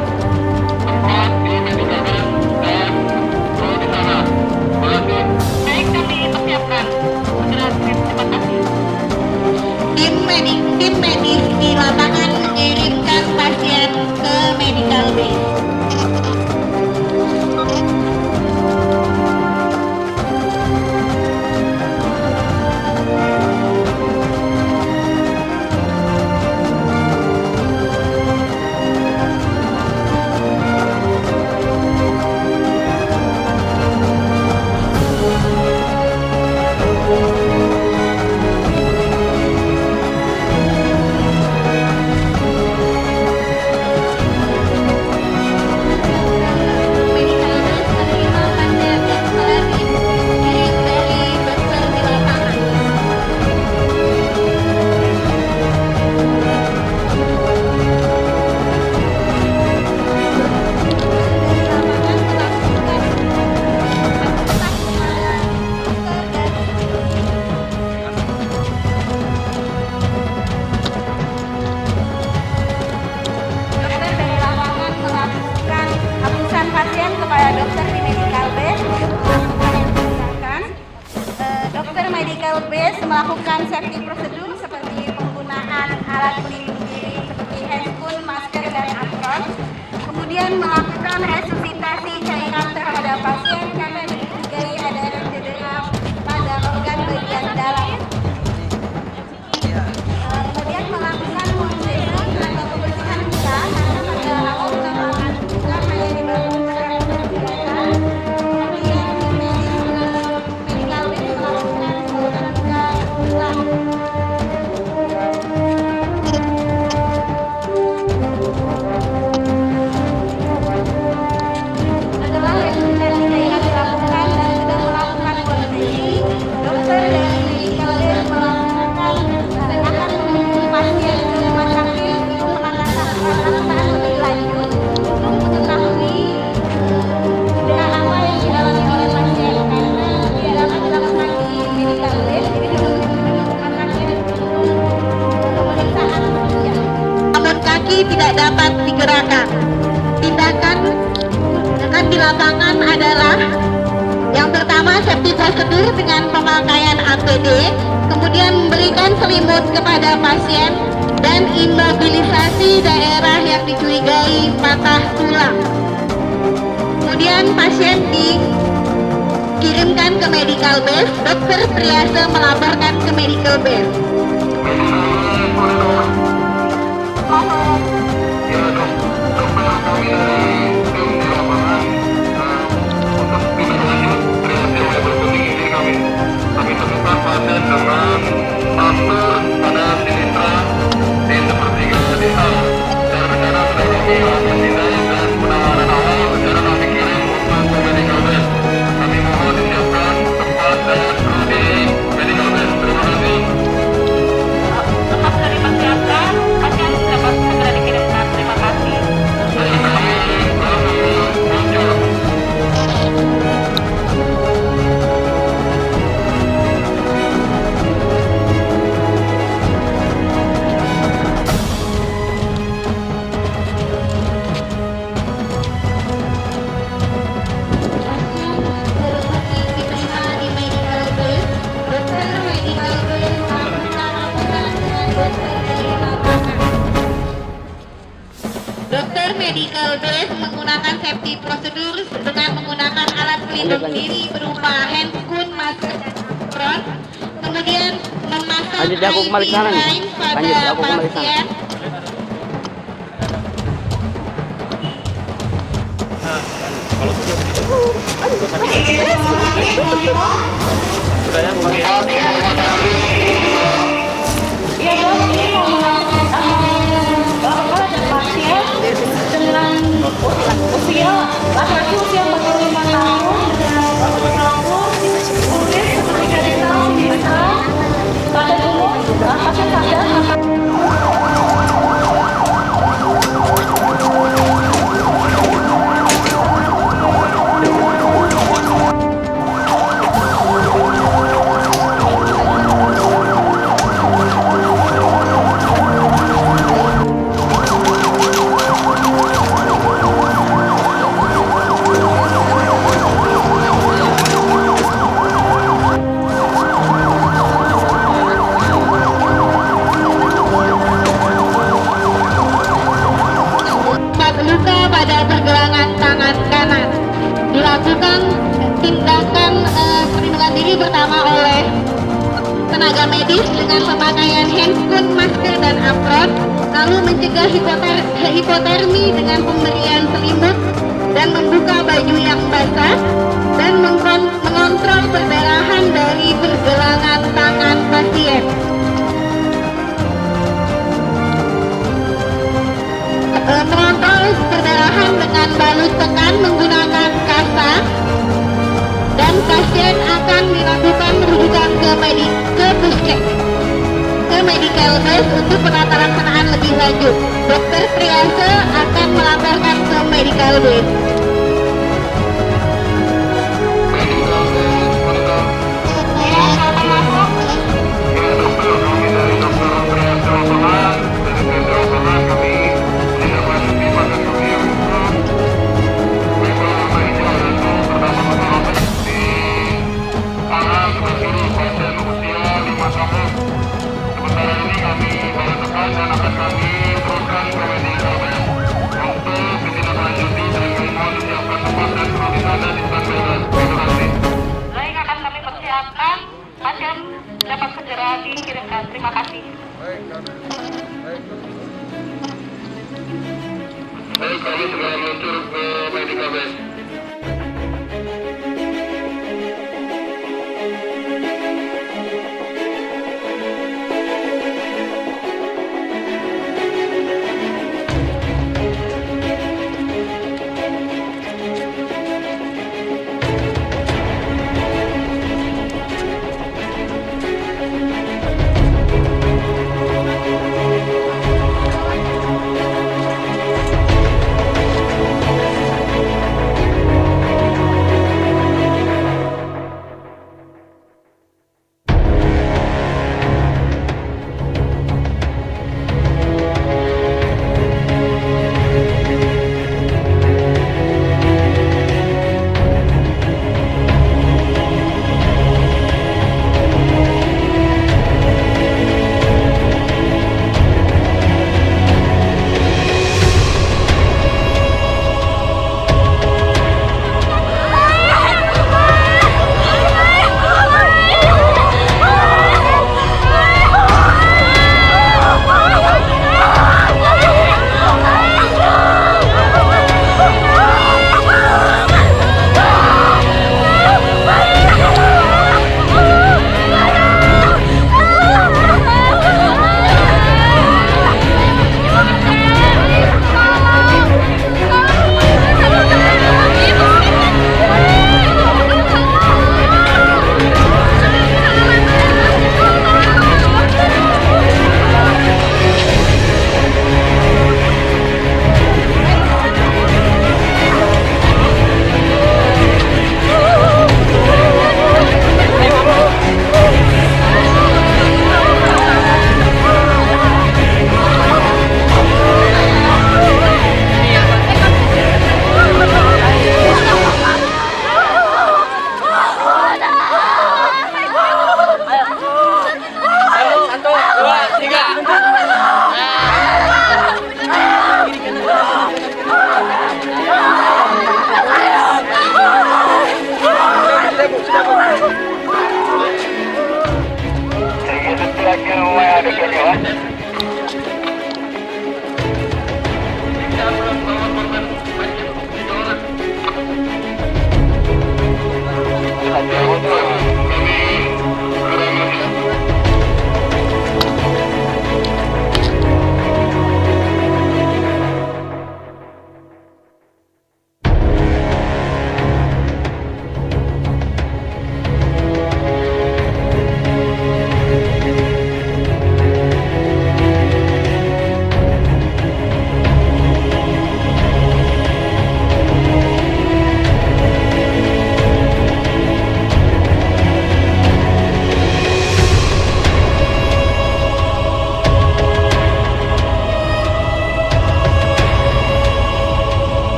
tempat di medical base dan di sana. Baik, kami persiapkan. Terima kasih. Tim medis di lapangan mengirimkan pasien ke medical base. Melakukan safety prosedur seperti penggunaan alat pelindung diri seperti handphone, masker, dan apron. Kemudian melakukan resusitasi cairan terhadap pasien karena dicurigai ada cedera pada organ bagian dalam. Kemudian melakukan monitoring atau pembersihan luka karena pada awal penanganan luka hanya dilakukan kegiatan. Kemudian medical base melakukan luka ulang. Adalah resusitasi cairan dilakukan dan sudah melakukan kondisi. Dokter dari medical base melakukan akan mengunjungi pasien ke rumah sakit untuk pemeriksaan lebih lanjut untuk mengetahui cedera apa yang dialami oleh pasien karena tidak dapat dilakukan di medical base, jadi dilakukan di rumah sakit untuk pemeriksaan lanjut. Namun kaki tidak dapat digerakkan. Tindakan di lapangan adalah yang pertama safety prosedur dengan pemakaian APD, kemudian memberikan selimut kepada pasien dan imobilisasi daerah yang dicurigai patah tulang. Kemudian pasien dikirimkan ke medical base, dokter triase melaporkan ke medical base. Ya, dokter kami dari tim di lapangan terdiri berupa handphone, masker, dan apron. Kemudian memasang IV line pada pasien. Dengan usia laki-laki usia 45 tahun dengan umur kulit seperti desa bisa pada umum pasien sadar luka pada pergelangan tangan kanan. Dilakukan tindakan perlindungan diri pertama oleh tenaga medis dengan pemakaian handphone, masker, dan apron, lalu mencegah hipotermi dengan pemberian selimut dan membuka baju yang basah dan mengontrol perdarahan dari pergelangan tangan pasien. Mengontrol perdarahan dengan balut tekan menggunakan kasa, dan pasien akan dilakukan rujukan ke medical base untuk penata laksanaan lebih lanjut. Dokter triase akan melaporkan ke medical base. Pasien dapat segera dikirimkan. Terima kasih. Baik, kami segera meluncur ke medical base.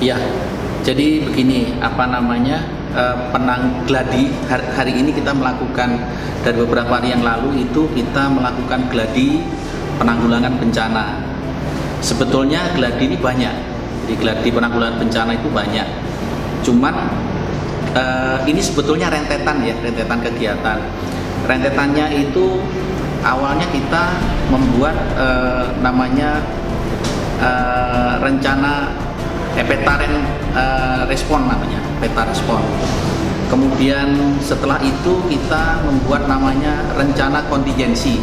Ya, jadi begini, penang gladi hari ini kita melakukan, dari beberapa hari yang lalu itu kita melakukan gladi penanggulangan bencana. Sebetulnya gladi ini banyak, di gladi penanggulangan bencana itu banyak. Cuman ini sebetulnya rentetan kegiatan. Rentetannya itu awalnya kita membuat rencana peta respon namanya, peta respon. Kemudian setelah itu kita membuat namanya rencana kontingensi.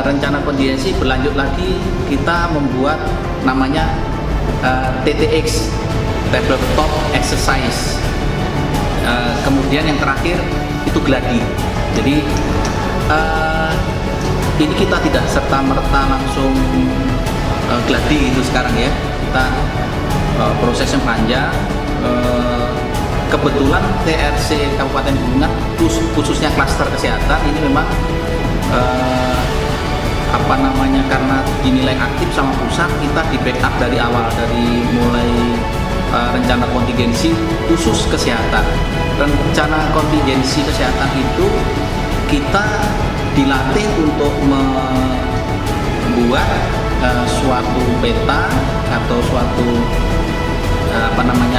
Rencana kontingensi berlanjut lagi kita membuat namanya TTX, Tabletop Exercise. Kemudian yang terakhir itu gladi. Jadi ini kita tidak serta-merta langsung gladi itu sekarang ya, kita prosesnya panjang. Kebetulan TRC Kabupaten Bulungan khususnya klaster kesehatan ini memang karena dinilai aktif sama pusat, kita di backup dari awal, dari mulai rencana kontingensi khusus kesehatan. Rencana kontingensi kesehatan itu kita dilatih untuk membuat suatu peta atau suatu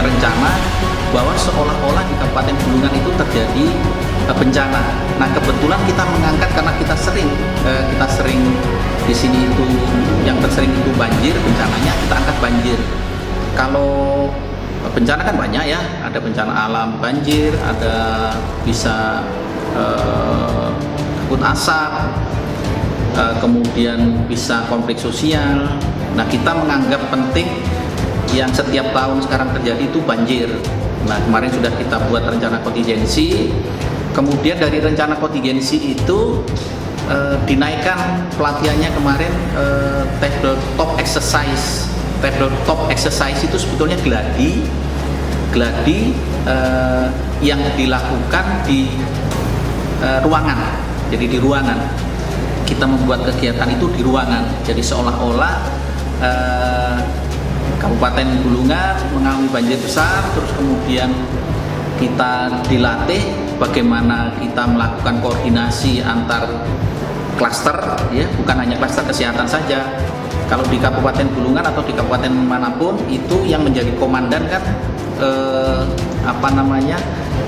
rencana bahwa seolah-olah di Kabupaten Bulungan itu terjadi bencana. Nah, kebetulan kita mengangkat karena kita sering di sini itu yang tersering itu banjir, bencananya kita angkat banjir. Kalau bencana kan banyak ya, ada bencana alam banjir, ada bisa kabut asap, kemudian bisa konflik sosial. Nah, kita menganggap penting yang setiap tahun sekarang terjadi itu banjir. Nah, kemarin sudah kita buat rencana kontingensi. Kemudian dari rencana kontingensi itu dinaikkan pelatihannya kemarin tabletop exercise. Tabletop exercise itu sebetulnya gladi yang dilakukan di ruangan. Jadi di ruangan kita membuat kegiatan itu di ruangan. Jadi seolah-olah Kabupaten Bulungan mengalami banjir besar, terus kemudian kita dilatih bagaimana kita melakukan koordinasi antar klaster, ya, bukan hanya klaster kesehatan saja. Kalau di Kabupaten Bulungan atau di kabupaten manapun itu yang menjadi komandan kan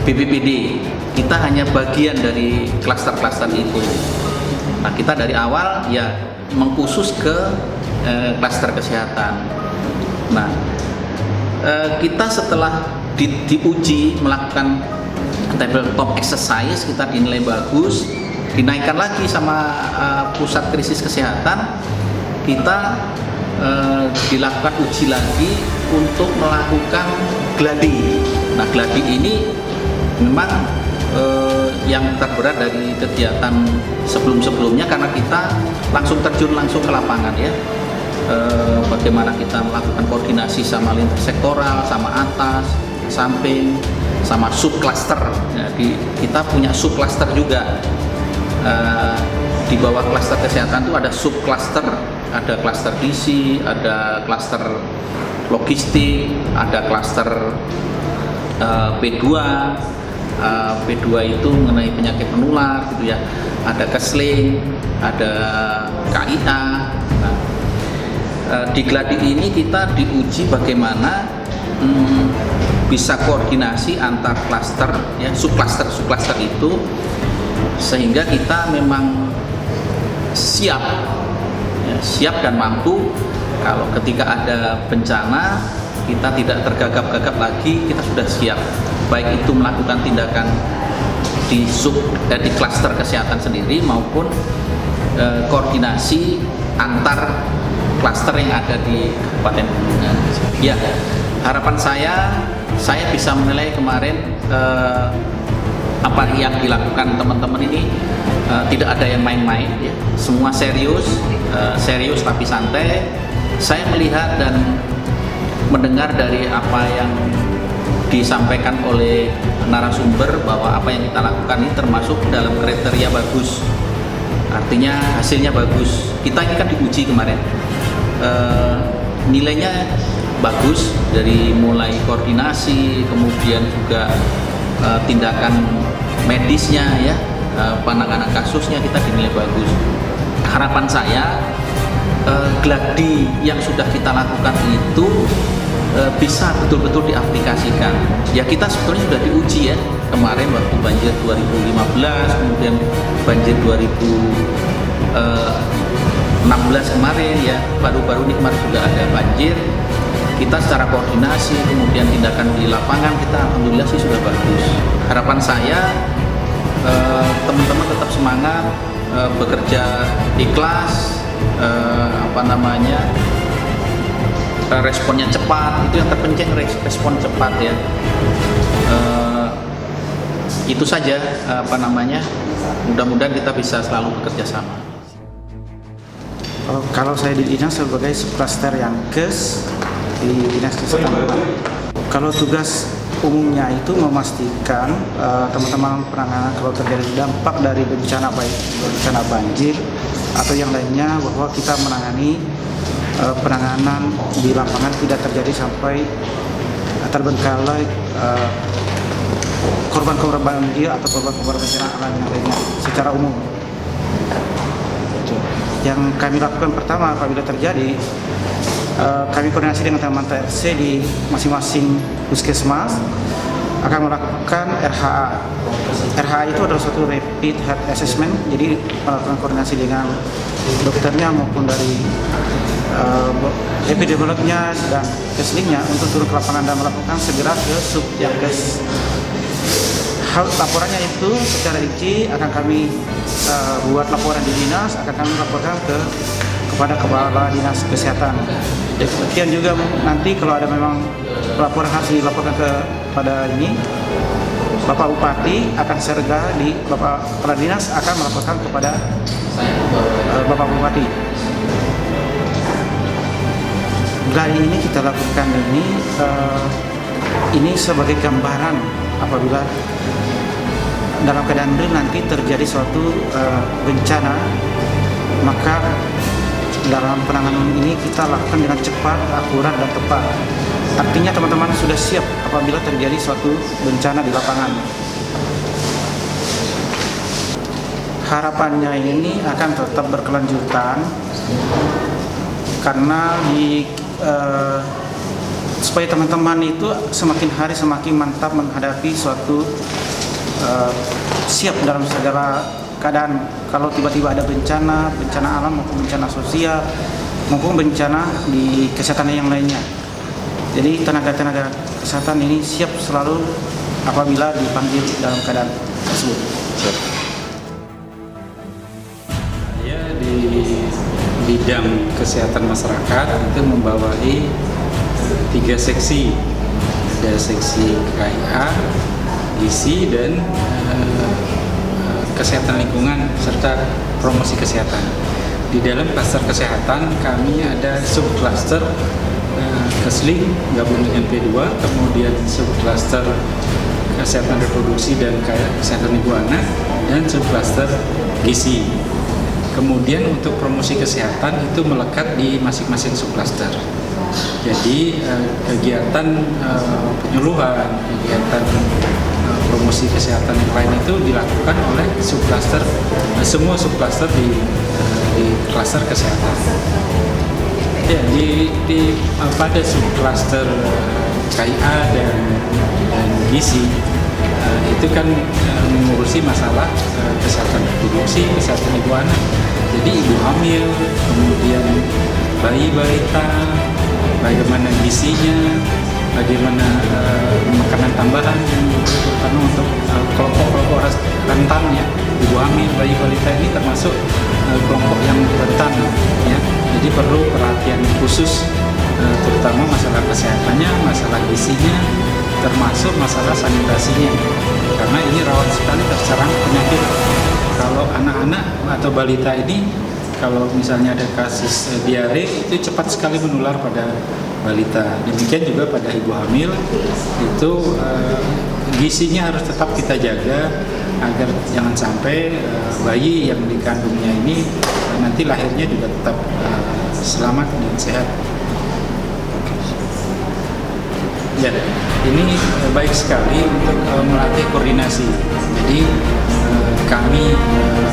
BPBD. Kita hanya bagian dari klaster-klaster itu. Nah, kita dari awal ya mengkhusus ke klaster kesehatan. Nah, kita setelah diuji melakukan tabletop exercise, kita dinilai bagus, dinaikkan lagi sama pusat krisis kesehatan, kita dilakukan uji lagi untuk melakukan gladi. Nah, gladi ini memang yang terberat dari kegiatan sebelum-sebelumnya karena kita langsung terjun langsung ke lapangan ya. bagaimana kita melakukan koordinasi sama lintas sektoral, sama atas, samping, sama subcluster. Jadi kita punya subcluster juga. Di bawah klaster kesehatan itu ada subcluster, ada klaster gizi, ada klaster logistik, ada klaster P2. P2 itu mengenai penyakit menular gitu ya. Ada Kesling, ada KIA. Nah, di Gladi ini kita diuji bagaimana bisa koordinasi antar klaster ya, subcluster itu, sehingga kita memang siap dan mampu kalau ketika ada bencana kita tidak tergagap-gagap lagi, kita sudah siap, baik itu melakukan tindakan di klaster kesehatan sendiri maupun koordinasi antar klaster yang ada di Kabupaten Bulungan. Ya, harapan saya bisa menilai kemarin apa yang dilakukan teman-teman ini tidak ada yang main-main, ya. Semua serius tapi santai. Saya melihat dan mendengar dari apa yang disampaikan oleh narasumber bahwa apa yang kita lakukan ini termasuk dalam kriteria bagus, artinya hasilnya bagus. Kita ini kan diuji kemarin, nilainya bagus dari mulai koordinasi, kemudian juga tindakan medisnya ya, penanganan kasusnya kita dinilai bagus. Harapan saya Gladi yang sudah kita lakukan itu bisa betul-betul diaplikasikan. Ya, kita sebetulnya sudah diuji ya kemarin waktu banjir 2015, kemudian banjir 2016 kemarin ya, baru-baru ini kemarin juga ada banjir. Kita secara koordinasi kemudian tindakan di lapangan kita alhamdulillah sih sudah bagus. Harapan saya teman-teman tetap semangat, bekerja ikhlas, responnya cepat, itu yang terpenting, respon cepat ya. Itu saja mudah-mudahan kita bisa selalu bekerja sama. Kalau saya di dinas sebagai subklaster yang kes di dinas kesehatan, kalau tugas umumnya itu memastikan teman-teman penanganan kalau terjadi dampak dari bencana, baik bencana banjir atau yang lainnya, bahwa kita menangani penanganan di lapangan tidak terjadi sampai terbengkalai korban-korban banjir atau korban-korban bencana alam yang lainnya secara umum. Yang kami lakukan pertama apabila terjadi, kami koordinasi dengan teman TRC di masing-masing puskesmas akan melakukan RHA. RHA itu adalah suatu rapid health assessment, jadi melakukan koordinasi dengan dokternya maupun dari epidemiolognya dan keslingnya untuk turun ke lapangan dan melakukan segera ke subyankes. Hal laporannya itu secara rinci akan kami buat laporan di dinas, akan kami laporkan kepada Kepala Dinas Kesehatan. Demikian juga nanti kalau ada memang laporan harus dilaporkan kepada ini, Bapak Bupati akan serga di Bapak Kepala Dinas akan melaporkan kepada Bapak Bupati. Dari ini kita lakukan ini sebagai gambaran apabila dalam keadaan real nanti terjadi suatu bencana, maka dalam penanganan ini kita lakukan dengan cepat, akurat, dan tepat. Artinya teman-teman sudah siap apabila terjadi suatu bencana di lapangan. Harapannya ini akan tetap berkelanjutan karena supaya teman-teman itu semakin hari semakin mantap menghadapi suatu siap dalam segala keadaan. Kalau tiba-tiba ada bencana alam maupun bencana sosial maupun bencana di kesehatan yang lainnya. Jadi tenaga-tenaga kesehatan ini siap selalu apabila dipanggil dalam keadaan tersebut. Saya di bidang kesehatan masyarakat itu membawahi 3 seksi. Ada seksi KIA, gizi, dan kesehatan lingkungan serta promosi kesehatan. Di dalam klaster kesehatan kami ada subklaster Kesling gabung dengan P2, kemudian subklaster kesehatan reproduksi dan kesehatan ibu anak, dan subklaster gizi. Kemudian untuk promosi kesehatan itu melekat di masing-masing subklaster. Jadi kegiatan penyuluhan, kegiatan promosi kesehatan yang lain itu dilakukan oleh subklaster, semua subklaster di klaster kesehatan. Ya, pada subklaster KIA dan gizi itu kan mengurusi masalah kesehatan reproduksi, kesehatan ibu anak. Jadi ibu hamil, kemudian bayi balita, bagaimana gizinya, bagaimana makanan tambahan yang terutama untuk kelompok-kelompok rentan ya. Ibu hamil, bayi balita ini termasuk kelompok yang rentan ya. Jadi perlu perhatian khusus terutama masalah kesehatannya, masalah gizinya, termasuk masalah sanitasinya. Karena ini rawan sekali terserang penyakit. Kalau anak-anak atau balita ini, kalau misalnya ada kasus diare itu cepat sekali menular pada balita. Demikian juga pada ibu hamil itu gizinya harus tetap kita jaga agar jangan sampai bayi yang dikandungnya ini nanti lahirnya juga tetap selamat dan sehat. Ya, ini baik sekali untuk melatih koordinasi. Jadi kami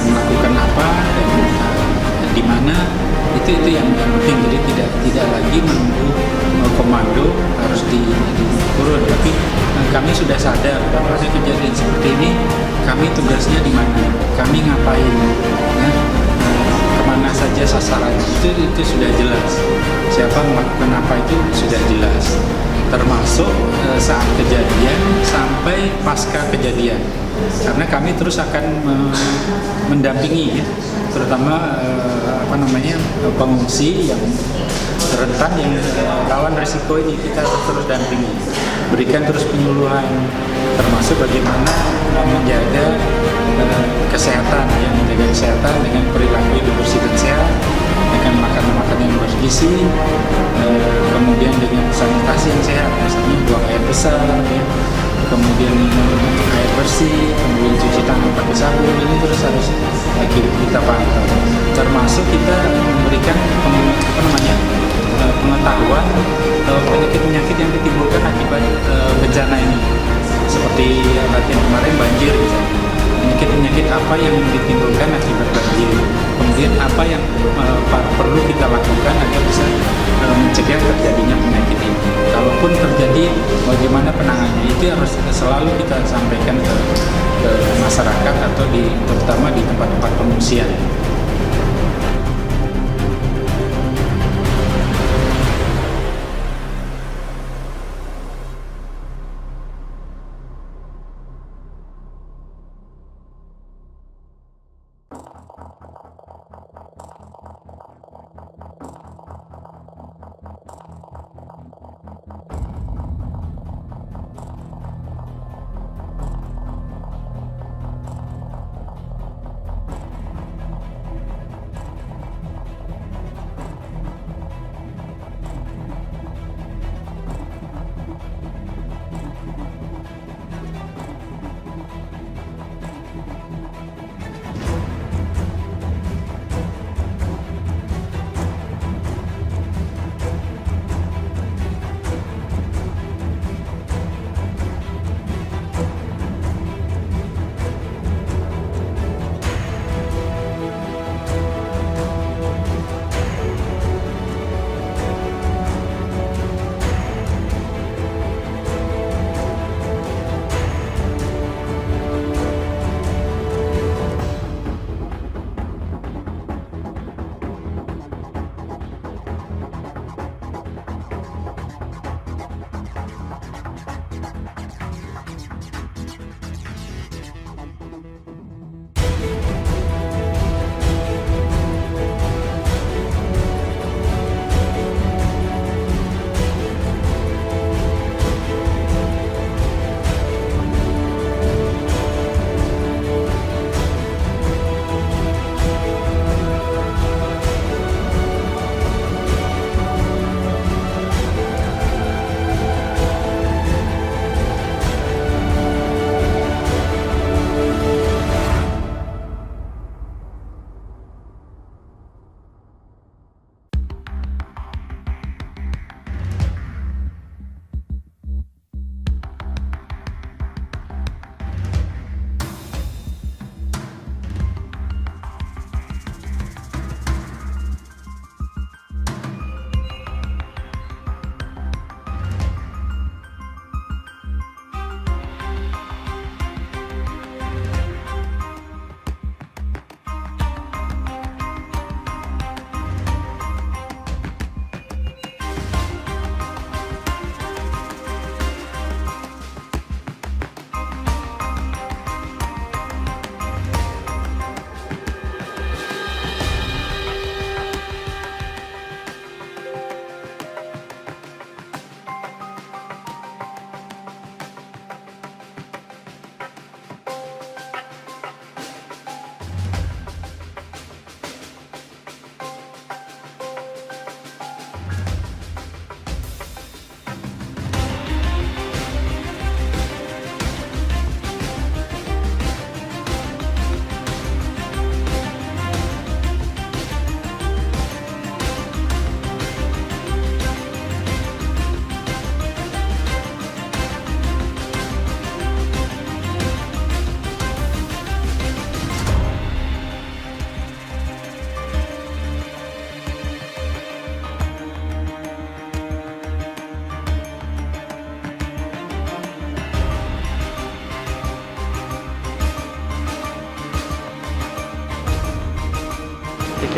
melakukan apa dan di mana itu yang penting. Jadi tidak lagi menunggu komando harus diturun, tapi kami sudah sadar bahwa ada kejadian seperti ini, kami tugasnya di mana, kami ngapain, ya, kemana saja sasaran itu sudah jelas. Siapa melakukan apa itu sudah jelas. Termasuk saat kejadian sampai pasca kejadian, karena kami terus akan mendampingi ya, terutama pengungsi yang rentan, yang rawan risiko ini kita terus dampingi, berikan terus penyuluhan, termasuk bagaimana menjaga kesehatan, yang menjaga kesehatan dengan perilaku hidup bersih dan sehat, dengan makanan-makanan yang bergizi, kemudian dengan sanitasi yang sehat, misalnya buang air besar, ya, kemudian air bersih, kemudian cuci tangan pakai sabun, ini terus harus kita pantau. Termasuk kita memberikan pengetahuan penyakit-penyakit yang ditimbulkan akibat bencana ini, seperti latihan kemarin banjir misalnya. Penyakit-penyakit apa yang ditimbulkan akibat banjir, kemudian apa yang perlu kita lakukan agar bisa mencegah terjadinya penyakit ini. Kalaupun terjadi, bagaimana penanganannya, itu harus selalu kita sampaikan ke masyarakat atau terutama di tempat-tempat pengungsian.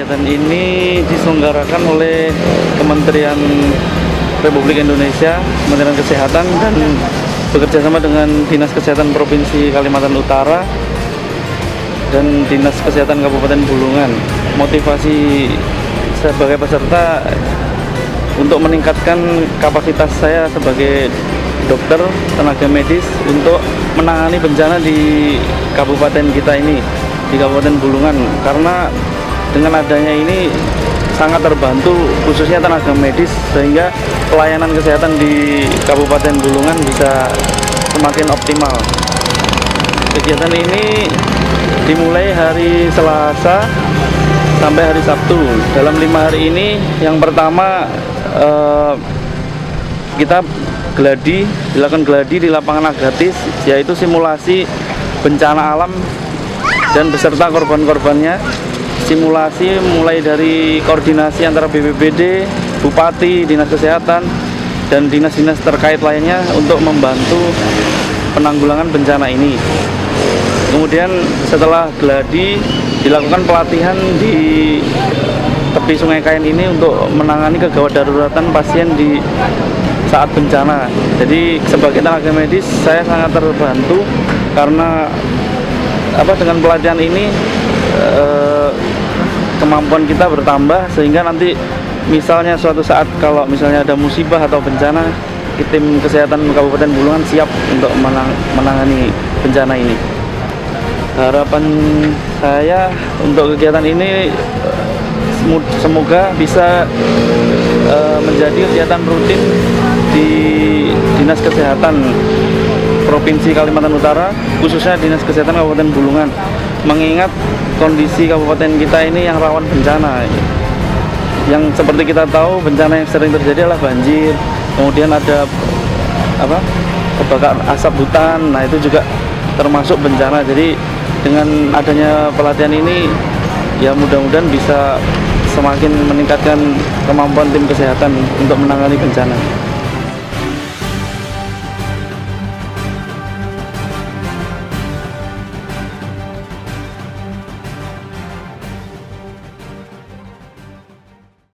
Kegiatan ini diselenggarakan oleh Kementerian Republik Indonesia, Kementerian Kesehatan, dan bekerjasama dengan Dinas Kesehatan Provinsi Kalimantan Utara dan Dinas Kesehatan Kabupaten Bulungan. Motivasi sebagai peserta untuk meningkatkan kapasitas saya sebagai dokter, tenaga medis untuk menangani bencana di kabupaten kita ini, di Kabupaten Bulungan. Karena dengan adanya ini sangat terbantu khususnya tenaga medis, sehingga pelayanan kesehatan di Kabupaten Bulungan bisa semakin optimal. Kegiatan ini dimulai hari Selasa sampai hari Sabtu. Dalam 5 hari ini, yang pertama kita dilakukan gladi di lapangan Agatis, yaitu simulasi bencana alam dan beserta korban-korbannya. Simulasi mulai dari koordinasi antara BPBD, Bupati, Dinas Kesehatan, dan dinas-dinas terkait lainnya untuk membantu penanggulangan bencana ini. Kemudian setelah gladi dilakukan pelatihan di tepi Sungai Kayan ini untuk menangani kegawat daruratan pasien di saat bencana. Jadi sebagai tenaga medis saya sangat terbantu karena dengan pelatihan ini kemampuan kita bertambah, sehingga nanti misalnya suatu saat kalau misalnya ada musibah atau bencana, tim kesehatan Kabupaten Bulungan siap untuk menangani bencana ini. Harapan saya untuk kegiatan ini semoga bisa menjadi kegiatan rutin di Dinas Kesehatan Provinsi Kalimantan Utara, khususnya Dinas Kesehatan Kabupaten Bulungan, mengingat kondisi kabupaten kita ini yang rawan bencana. Yang seperti kita tahu, bencana yang sering terjadi adalah banjir, kemudian ada kebakaran asap hutan. Nah, itu juga termasuk bencana. Jadi dengan adanya pelatihan ini, ya mudah-mudahan bisa semakin meningkatkan kemampuan tim kesehatan untuk menangani bencana.